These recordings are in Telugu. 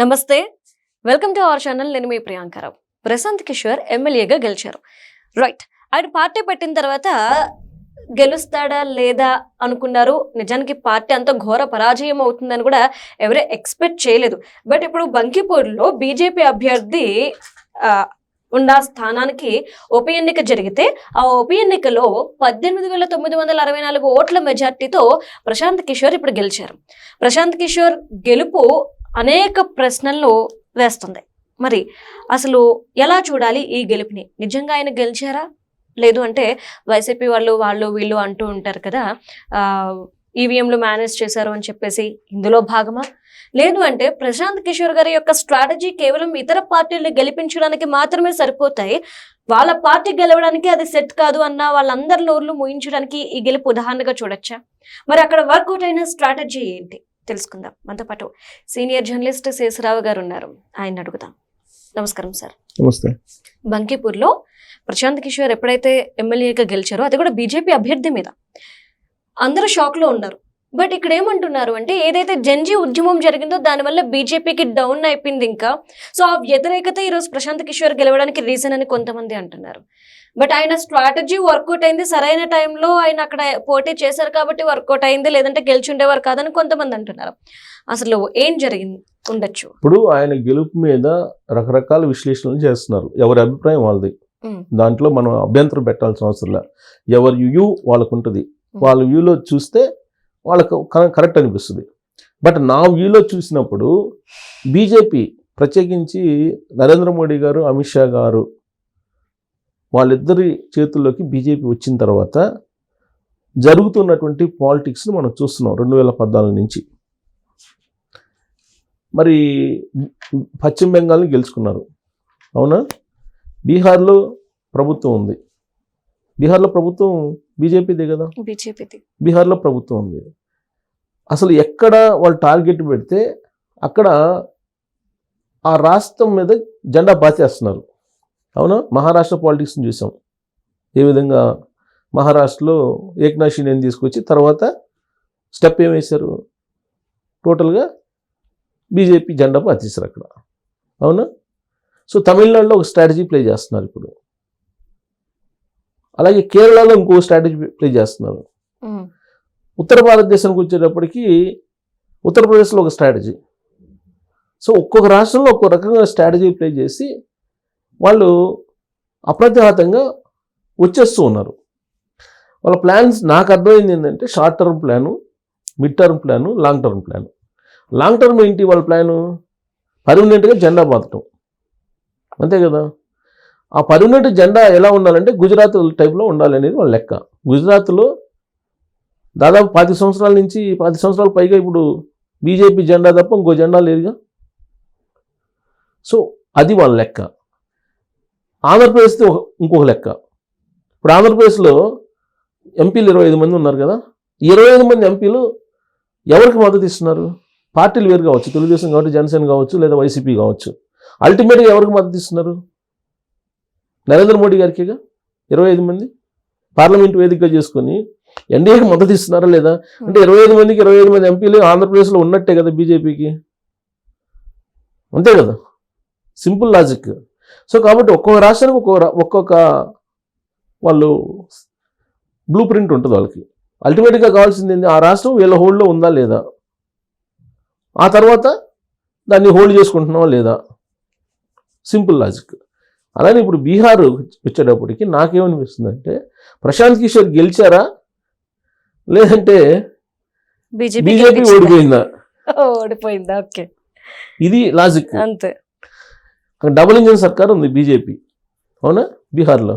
నమస్తే, వెల్కమ్ టు అవర్ ఛానల్. నేను మీ ప్రియాంకరావు. ప్రశాంత్ కిషోర్ ఎమ్మెల్యేగా గెలిచారు. రైట్, ఆయన పార్టీ పెట్టిన తర్వాత గెలుస్తాడా లేదా అనుకున్నారు. నిజానికి పార్టీ అంత ఘోర పరాజయం అవుతుందని కూడా ఎవరే ఎక్స్పెక్ట్ చేయలేదు. బట్ ఇప్పుడు బంకిపూర్లో బీజేపీ అభ్యర్థి ఉన్న స్థానానికి ఉప ఎన్నిక జరిగితే ఆ ఉప ఎన్నికలో 18,964 ఓట్ల మెజార్టీతో ప్రశాంత్ కిషోర్ ఇప్పుడు గెలిచారు. ప్రశాంత్ కిషోర్ గెలుపు అనేక ప్రశ్నలు వేస్తుంది. మరి అసలు ఎలా చూడాలి ఈ గెలుపుని? నిజంగా ఆయన గెలిచారా? లేదు అంటే వైసీపీ వాళ్ళు వీళ్ళు అంటూ ఉంటారు కదా, ఈవీఎంలు మేనేజ్ చేశారు అని చెప్పేసి, ఇందులో భాగమా? లేదు అంటే ప్రశాంత్ కిషోర్ గారి యొక్క స్ట్రాటజీ కేవలం ఇతర పార్టీలను గెలిపించడానికి మాత్రమే సరిపోతాయి, వాళ్ళ పార్టీ గెలవడానికి అది సెట్ కాదు అన్న వాళ్ళందరి నోర్లు మూయించడానికి ఈ గెలుపు ఉదాహరణగా చూడొచ్చా? మరి అక్కడ వర్కౌట్ అయిన స్ట్రాటజీ ఏంటి తెలుసుకుందాం. మనతో పాటు సీనియర్ జర్నలిస్ట్ శేషరావు గారు ఉన్నారు, ఆయన అడుగుదాం. నమస్కారం సార్. నమస్తే. బంకిపూర్లో ప్రశాంత్ కిషోర్ ఎప్పుడైతే ఎమ్మెల్యేగా గెలిచారో, అది కూడా బీజేపీ అభ్యర్థి మీద, అందరూ షాక్ లో ఉన్నారు. బట్ ఇక్కడ ఏమంటున్నారు అంటే, ఏదైతే జంజీ ఉద్యమం జరిగిందో దానివల్ల బీజేపీకి డౌన్ అయిపోయింది ఇంకా. సో ఆ వ్యతిరేకత ఈరోజు ప్రశాంత్ కిషోర్ గెలవడానికి రీజన్ అని కొంతమంది అంటున్నారు. బట్ ఆయన స్ట్రాటజీ వర్కౌట్ అయింది, సరైన టైంలో ఆయన అక్కడ పోటీ చేశారు కాబట్టి వర్కౌట్ అయింది, లేదంటే గెలిచి ఉండేవారు కాదని కొంతమంది అంటున్నారు. అసలు ఏం జరిగింది ఉండొచ్చు? ఇప్పుడు ఆయన గెలుపు మీద రకరకాల విశ్లేషణలు చేస్తున్నారు, ఎవరి అభిప్రాయం వాళ్ళది. దాంట్లో మనం అభ్యంతరం పెట్టాల్సిన అవసరం లేదు. ఎవరి వ్యూ వాళ్ళకు ఉంటుంది. వాళ్ళ వ్యూలో చూస్తే వాళ్ళకు కరెక్ట్ అనిపిస్తుంది. బట్ నా వ్యూలో చూసినప్పుడు బీజేపీ, ప్రత్యేకించి నరేంద్ర మోడీ గారు, అమిత్ షా గారు, వాళ్ళిద్దరి చేతుల్లోకి బీజేపీ వచ్చిన తర్వాత జరుగుతున్నటువంటి పాలిటిక్స్ని మనం చూస్తున్నాం 2014 నుంచి. మరి పశ్చిమ బెంగాల్ని గెలుచుకున్నారు, అవునా? బీహార్లో ప్రభుత్వం ఉంది. బీహార్లో ప్రభుత్వం బీజేపీదే కదా, బీహార్లో ప్రభుత్వం ఉంది. అసలు ఎక్కడ వాళ్ళు టార్గెట్ పెడితే అక్కడ ఆ రాష్ట్రం మీద జెండా పాతేస్తున్నారు, అవునా? మహారాష్ట్ర పాలిటిక్స్ని చూసాం ఏ విధంగా. మహారాష్ట్రలో ఏక్నాథ్ షిండేని తీసుకొచ్చి తర్వాత స్టెప్ ఏం వేశారు, టోటల్గా బీజేపీ జెండా పాతేశారు అక్కడ, అవునా? సో తమిళనాడులో ఒక స్ట్రాటజీ ప్లే చేస్తున్నారు ఇప్పుడు. అలాగే కేరళలో ఇంకో స్ట్రాటజీ ప్లే చేస్తున్నారు. ఉత్తర భారతదేశానికి వచ్చేటప్పటికి ఉత్తరప్రదేశ్లో ఒక స్ట్రాటజీ. సో ఒక్కొక్క రాష్ట్రంలో ఒక్కొక్క రకంగా స్ట్రాటజీ ప్లే చేసి వాళ్ళు అప్రతిహతంగా వచ్చేస్తూ ఉన్నారు. వాళ్ళ ప్లాన్స్ నాకు అర్థమైంది ఏంటంటే, short term plan, mid term plan, long term plan. Long term ఏంటి వాళ్ళ ప్లాను? పర్మనెంట్గా జెండా బాతటం, అంతే కదా. ఆ పర్మనెంట్ జెండా ఎలా ఉండాలంటే గుజరాత్ టైప్లో ఉండాలనేది వాళ్ళ లెక్క. గుజరాత్లో దాదాపు 10 సంవత్సరాల నుంచి 10 సంవత్సరాల పైగా ఇప్పుడు బీజేపీ జెండా తప్ప ఇంకో జెండా లేదుగా. సో అది వాళ్ళ లెక్క. ఆంధ్రప్రదేశ్తో ఇంకొక లెక్క. ఇప్పుడు ఆంధ్రప్రదేశ్లో ఎంపీలు 25 మంది ఉన్నారు కదా. 25 మంది ఎంపీలు ఎవరికి మద్దతు ఇస్తున్నారు? పార్టీలు వేరు కావచ్చు, తెలుగుదేశం కావచ్చు, జనసేన కావచ్చు, లేదా వైసీపీ కావచ్చు. అల్టిమేట్గా ఎవరికి మద్దతు ఇస్తున్నారు? నరేంద్ర మోడీ గారికిగా 25 మంది పార్లమెంట్ వేదికగా చేసుకొని ఎన్డీఏకి మద్దతు ఇస్తున్నారా లేదా? అంటే 25 మందికి 25 మంది ఎంపీలు ఆంధ్రప్రదేశ్లో ఉన్నట్టే కదా బీజేపీకి, అంతే కదా. Simple logic. సో కాబట్టి ఒక్కొక్క రాష్ట్రానికి ఒక్కొక్క వాళ్ళు బ్లూ ప్రింట్ ఉంటుంది వాళ్ళకి. అల్టిమేట్గా కావాల్సింది ఏంటి? ఆ రాష్ట్రం వీళ్ళ హోల్డ్లో ఉందా లేదా, ఆ తర్వాత దాన్ని హోల్డ్ చేసుకుంటున్నావా లేదా, సింపుల్ లాజిక్. అలానే ఇప్పుడు బీహార్ వచ్చేటప్పటికి నాకేమనిపిస్తుందంటే, ప్రశాంత్ కిషోర్ గెలిచారా లేదంటే బీజేపీ ఓడిపోయిందా? ఓకే, ఇది లాజిక్. అంతే. డబుల్ ఇంజిన్ సర్కార్ ఉంది బీజేపీ, అవునా? బీహార్లో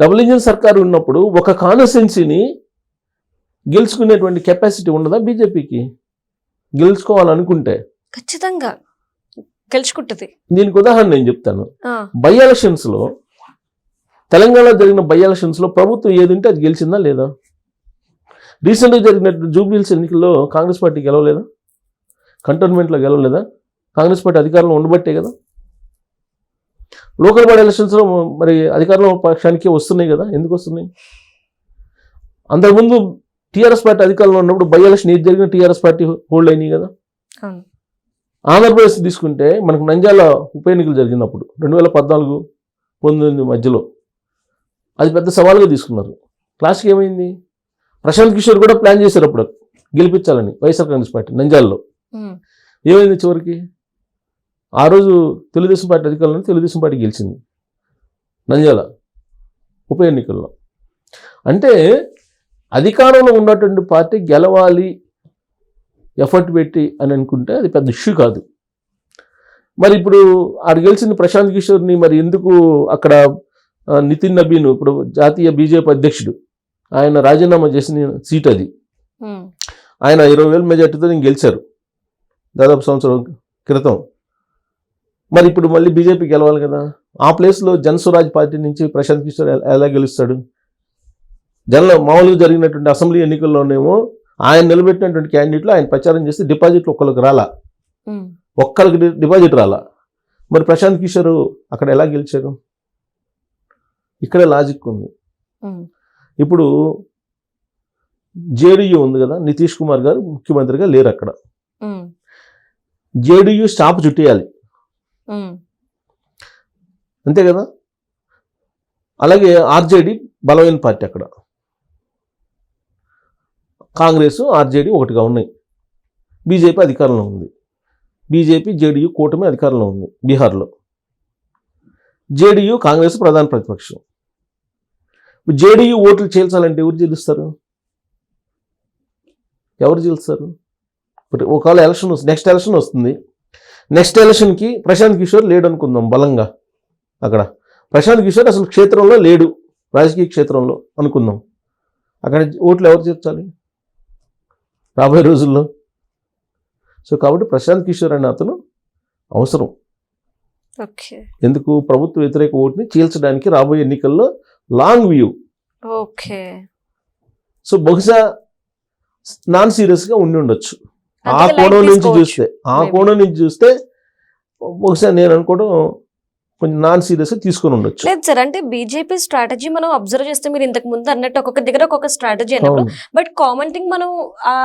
డబుల్ ఇంజిన్ సర్కార్ ఉన్నప్పుడు ఒక కాన్స్టిట్యున్సీని గెలుచుకునేటువంటి కెపాసిటీ ఉండదా బీజేపీకి? గెలుచుకోవాలనుకుంటే ఖచ్చితంగా గెలుచుకుంటుంది. దీనికి ఉదాహరణ నేను చెప్తాను. బై ఎలక్షన్స్లో, తెలంగాణలో జరిగిన బై ఎలక్షన్స్లో ప్రభుత్వం ఏదంటే అది గెలిచిందా లేదా? రీసెంట్గా జరిగినట్టు జూబ్లీహిల్స్ ఎన్నికల్లో కాంగ్రెస్ పార్టీ గెలవలేదా? కంటోన్మెంట్లో గెలవలేదా? కాంగ్రెస్ పార్టీ అధికారంలో ఉండబట్టే కదా. లోకల్ బాడీ ఎలక్షన్స్లో మరి అధికారంలో పక్షానికి వస్తున్నాయి కదా. ఎందుకు వస్తున్నాయి? అంతకుముందు టీఆర్ఎస్ పార్టీ అధికారంలో ఉన్నప్పుడు బై ఎలక్షన్ ఏది జరిగిన టీఆర్ఎస్ పార్టీ హోల్డ్ అయినాయి కదా. ఆంధ్రప్రదేశ్ తీసుకుంటే మనకు నంద్యాల ఉప ఎన్నికలు జరిగినప్పుడు 2014-19 మధ్యలో అది పెద్ద సవాల్గా తీసుకున్నారు. లాస్ట్కి ఏమైంది? ప్రశాంత్ కిషోర్ కూడా ప్లాన్ చేశారు అప్పుడు గెలిపించాలని వైఎస్ఆర్ కాంగ్రెస్ పార్టీ నంద్యాలలో. ఏమైంది చివరికి? ఆ రోజు తెలుగుదేశం పార్టీ అధికారంలో తెలుగుదేశం పార్టీ గెలిచింది నంద్యాల ఉప ఎన్నికల్లో. అంటే అధికారంలో ఉన్నటువంటి పార్టీ గెలవాలి ఎఫర్ట్ పెట్టి అని అనుకుంటే అది పెద్ద ఇష్యూ కాదు. మరి ఇప్పుడు ఆడ గెలిచింది ప్రశాంత్ కిషోర్ని మరి ఎందుకు అక్కడ నితిన్ నబీన్ ఇప్పుడు జాతీయ బీజేపీ అధ్యక్షుడు ఆయన రాజీనామా చేసిన సీట్ అది. ఆయన 20,000 మెజార్టీతో గెలిచారు దాదాపు సంవత్సరం క్రితం. మరి ఇప్పుడు మళ్ళీ బీజేపీ గెలవాలి కదా. ఆ ప్లేస్లో జనస్వరాజ్ పార్టీ నుంచి ప్రశాంత్ కిషోర్ ఎలా గెలుస్తాడు? మామూలుగా జరిగినటువంటి అసెంబ్లీ ఎన్నికల్లోనేమో ఆయన నిలబెట్టినటువంటి క్యాండిడేట్లు ఆయన ప్రచారం చేస్తే డిపాజిట్లు ఒక్కరికి డిపాజిట్ రాలా. మరి ప్రశాంత్ కిషోర్ అక్కడ ఎలా గెలిచారు? ఇక్కడే లాజిక్ ఉంది. ఇప్పుడు జేడీయూ ఉంది కదా, నితీష్ కుమార్ గారు ముఖ్యమంత్రిగా లేరు అక్కడ. జేడీయూ స్టాప్ చుట్టేయాలి అంతే కదా. అలాగే ఆర్జేడీ బలమైన పార్టీ అక్కడ. కాంగ్రెస్ ఆర్జేడీ ఒకటిగా ఉన్నాయి. బీజేపీ అధికారంలో ఉంది. బీజేపీ జేడీయూ కూటమి అధికారంలో ఉంది బీహార్లో. జేడీయూ కాంగ్రెస్ ప్రధాన ప్రతిపక్షం. జేడీయూ ఓట్లు చేల్చాలంటే ఎవరు గెలుస్తారు? ఒకవేళ ఎలక్షన్ నెక్స్ట్ ఎలక్షన్ వస్తుంది. నెక్స్ట్ ఎలక్షన్కి ప్రశాంత్ కిషోర్ లేడు అనుకుందాం బలంగా. అక్కడ ప్రశాంత్ కిషోర్ అసలు క్షేత్రంలో లేడు, రాజకీయ క్షేత్రంలో అనుకుందాం. అక్కడ ఓట్లు ఎవరు చేర్చాలి రాబోయే రోజుల్లో? సో కాబట్టి ప్రశాంత్ కిషోర్ అనే అతను అవసరం. ఎందుకు? ప్రభుత్వ వ్యతిరేక ఓటుని చీల్చడానికి రాబోయే ఎన్నికల్లో లాంగ్ వ్యూ. సో బహుశా నాన్ సీరియస్గా ఉండి ఉండొచ్చు. ఆ కోణం నుంచి చూస్తే బహుశా నేను అనుకోవడం కొంచెం నాన్ సీరియస్ తీసుకొని ఉండొచ్చు. లేదు సార్, అంటే బీజేపీ స్ట్రాటజీ మనం అబ్జర్వ్ చేస్తే మీరు ఇంతకు ముందు అన్నట్టు ఒక్కొక్క దగ్గర ఒక్కొక్క స్ట్రాటజీ అన్నప్పుడు, బట్ కామన్ థింగ్ మనం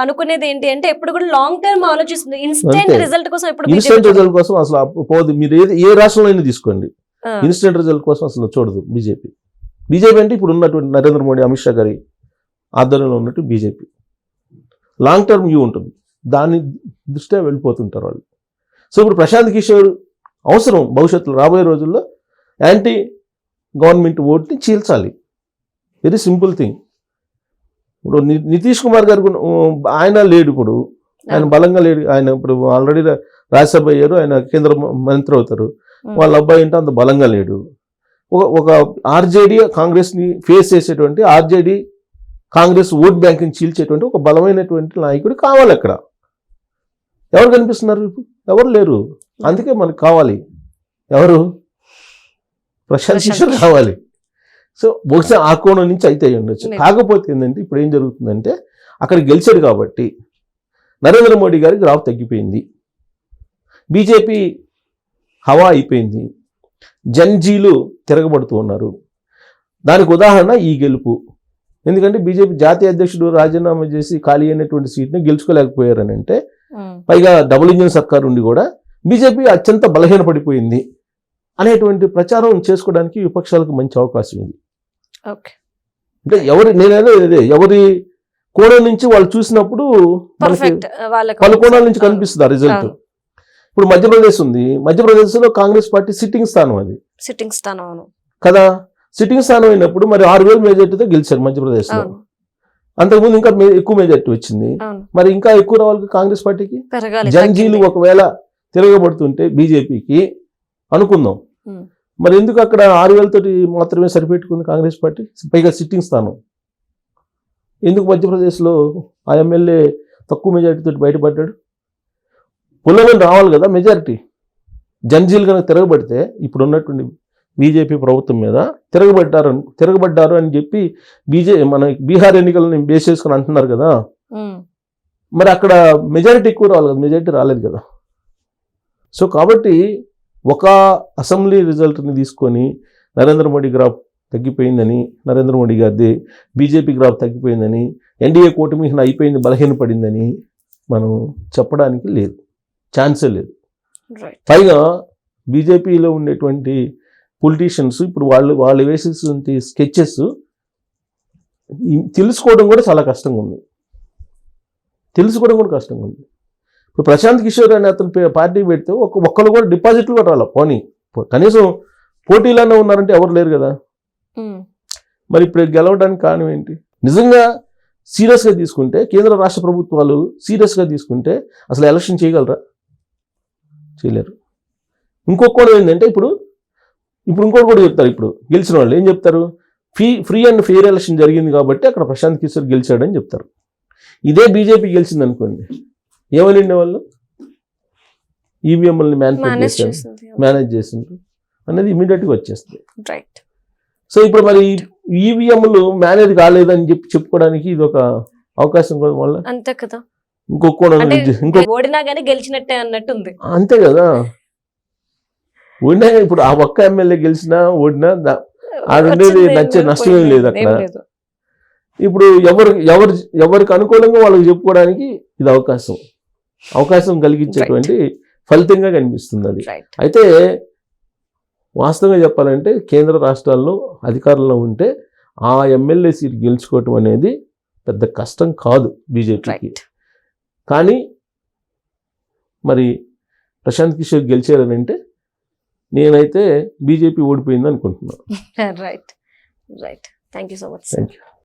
అనుకునేది ఏంటి అంటే ఎప్పుడు కూడా లాంగ్ టర్మ్ ఆలోచిస్తుంది. ఇన్స్టెంట్ రిజల్ట్ కోసం ఇన్స్టెంట్ రిజల్ట్ కోసం అసలు పోదు. మీరు ఏ రాష్ట్రంలో అయినా తీసుకోండి, ఇన్స్టెంట్ రిజల్ట్ కోసం అసలు చూడదు బీజేపీ. అంటే ఇప్పుడు ఉన్నటువంటి నరేంద్ర మోడీ, అమిత్ షా గారి ఆధ్వర్యంలో ఉన్నట్టు బీజేపీ లాంగ్ టర్మ్ వ్యూ ఉంటుంది. దాన్ని దృష్ట్యా వెళ్ళిపోతుంటారు వాళ్ళు. సో ఇప్పుడు ప్రశాంత్ కిషోర్ అవసరం భవిష్యత్తులో రాబోయే రోజుల్లో యాంటీ గవర్నమెంట్ ఓట్ని చీల్చాలి. Very simple thing. ఇప్పుడు నితీష్ కుమార్ గారు ఆయన లేడు, ఇప్పుడు ఆయన బలంగా లేడు. ఆయన ఇప్పుడు ఆల్రెడీ రాజ్యసభ అయ్యారు, ఆయన కేంద్ర మంత్రి అవుతారు. వాళ్ళ అబ్బాయి అంటే అంత బలంగా లేడు. ఒక ఆర్జేడీ కాంగ్రెస్ని ఫేస్ చేసేటువంటి, ఆర్జేడీ కాంగ్రెస్ ఓట్ బ్యాంక్ని చీల్చేటువంటి ఒక బలమైనటువంటి నాయకుడు కావాలి అక్కడ. ఎవరు కనిపిస్తున్నారు? ఎవరు లేరు. అందుకే మనకు కావాలి ఎవరు? ప్రశాంత్ కిషోర్ కావాలి. సో బహుశా ఆ కోణం నుంచి అయితే ఉండొచ్చు. కాకపోతే ఏంటంటే ఇప్పుడు ఏం జరుగుతుందంటే అక్కడ గెలిచాడు కాబట్టి నరేంద్ర మోడీ గారికి గ్రాఫ్ తగ్గిపోయింది, బీజేపీ హవా అయిపోయింది, జన్జీలు తిరగబడుతూ ఉన్నారు. దానికి ఉదాహరణ ఈ గెలుపు. ఎందుకంటే బీజేపీ జాతీయ అధ్యక్షుడు రాజీనామా చేసి ఖాళీ అయినటువంటి సీట్ని గెలుచుకోలేకపోయారని అంటే, పైగా డబుల్ ఇంజిన్ సర్కార్ ఉండి కూడా బీజేపీ అత్యంత బలహీనపడిపోయింది అనేటువంటి ప్రచారం చేసుకోవడానికి విపక్షాలకు మంచి అవకాశం ఇది. అంటే ఎవరి కోణం నుంచి వాళ్ళు చూసినప్పుడు పలు కోణాల నుంచి కనిపిస్తుంది ఆ రిజల్ట్. ఇప్పుడు మధ్యప్రదేశ్ ఉంది, మధ్యప్రదేశ్లో కాంగ్రెస్ పార్టీ సిట్టింగ్ స్థానం, అది సిట్టింగ్ స్థానం కదా. సిట్టింగ్ స్థానం అయినప్పుడు మరి 6,000 మెజార్టీతో గెలిచారు మధ్యప్రదేశ్లో. అంతకుముందు ఇంకా ఎక్కువ మెజార్టీ వచ్చింది, మరి ఇంకా ఎక్కువ రావాలి కాంగ్రెస్ పార్టీకి. జంజీలు ఒకవేళ తిరగబడుతుంటే బీజేపీకి అనుకుందాం, మరి ఎందుకు అక్కడ 6,000 తోటి మాత్రమే సరిపెట్టుకుంది కాంగ్రెస్ పార్టీ, పైగా సిట్టింగ్ స్థానం? ఎందుకు మధ్యప్రదేశ్లో ఆ ఎమ్మెల్యే తక్కువ మెజార్టీతో బయటపడ్డాడు? పుల్లమని రావాలి కదా మెజారిటీ. జంజీలు కనుక తిరగబడితే ఇప్పుడు ఉన్నటువంటి బీజేపీ ప్రభుత్వం మీద తిరగబడ్డారు అని చెప్పి మన బీహార్ ఎన్నికలను బేస్ చేసుకుని అంటున్నారు కదా, మరి అక్కడ మెజారిటీ ఎక్కువ రావాలి కదా, మెజారిటీ రాలేదు కదా. సో కాబట్టి ఒక అసెంబ్లీ రిజల్ట్ని తీసుకొని నరేంద్ర మోడీ గ్రాఫ్ తగ్గిపోయిందని, నరేంద్ర మోడీ గారిది బీజేపీ గ్రాఫ్ తగ్గిపోయిందని, ఎన్డీఏ కూటమి అయిపోయింది, బలహీనపడిందని మనం చెప్పడానికి లేదు, ఛాన్సే లేదు. రైట్. పైగా బీజేపీలో ఉండేటువంటి పొలిటీషియన్స్ ఇప్పుడు వాళ్ళు వేసేటువంటి స్కెచెస్ తెలుసుకోవడం కూడా చాలా కష్టంగా ఉంది. ఇప్పుడు ప్రశాంత్ కిషోర్ అనే అతను పార్టీ పెడితే ఒక్కరు కూడా డిపాజిట్లు కూడా రాలే. పోనీ కనీసం పోటీలోనే ఉన్నారంటే ఎవరు లేరు కదా. మరి ఇప్పుడు గెలవడానికి కారణం ఏంటి? నిజంగా సీరియస్గా తీసుకుంటే కేంద్ర రాష్ట్ర ప్రభుత్వాలు సీరియస్గా తీసుకుంటే అసలు ఎలక్షన్ చేయగలరా? చేయలేరు. ఇంకొక కూడా ఏంటంటే ఇప్పుడు ఇంకోటి కూడా చెప్తారు. ఇప్పుడు గెలిచిన వాళ్ళు ఏం చెప్తారు? ఫ్రీ అండ్ ఫెయిర్ ఎలక్షన్ జరిగింది కాబట్టి అక్కడ ప్రశాంత్ కిషోర్ గెలిచాడని చెప్తారు. ఇదే బీజేపీ గెలిచింది అనుకోండి, ఏమని వాళ్ళు ఈవీఎంలని మేనేజ్ చేసిండ్రు అనేది ఇమీడియట్గా వచ్చేస్తుంది. రైట్. సో ఇప్పుడు మరి ఈవీఎంలు మేనేజ్ కాలేదని చెప్పుకోవడానికి ఇది ఒక అవకాశం కూడా వల్ల అంతే కదా. ఓడినా గానీ గెలిచినట్టే అన్నట్టు ఉంది. అంతే కదా. ఓడినా ఇప్పుడు ఆ ఒక్క ఎమ్మెల్యే గెలిచినా ఓడినా ఆడుండేది నష్టమేం లేదు అక్కడ. ఇప్పుడు ఎవరికి అనుకూలంగా వాళ్ళకి చెప్పుకోవడానికి ఇది అవకాశం కలిగించేటువంటి ఫలితంగా కనిపిస్తుంది అది. అయితే వాస్తవంగా చెప్పాలంటే కేంద్ర రాష్ట్రాల్లో అధికారంలో ఉంటే ఆ ఎమ్మెల్యే సీట్ గెలుచుకోవటం అనేది పెద్ద కష్టం కాదు బీజేపీకి. కానీ మరి ప్రశాంత్ కిషోర్ గెలిచారని అంటే నేనైతే బీజేపీ ఓడిపోయింది అనుకుంటున్నాను. Right. Thank you so much. Thank you.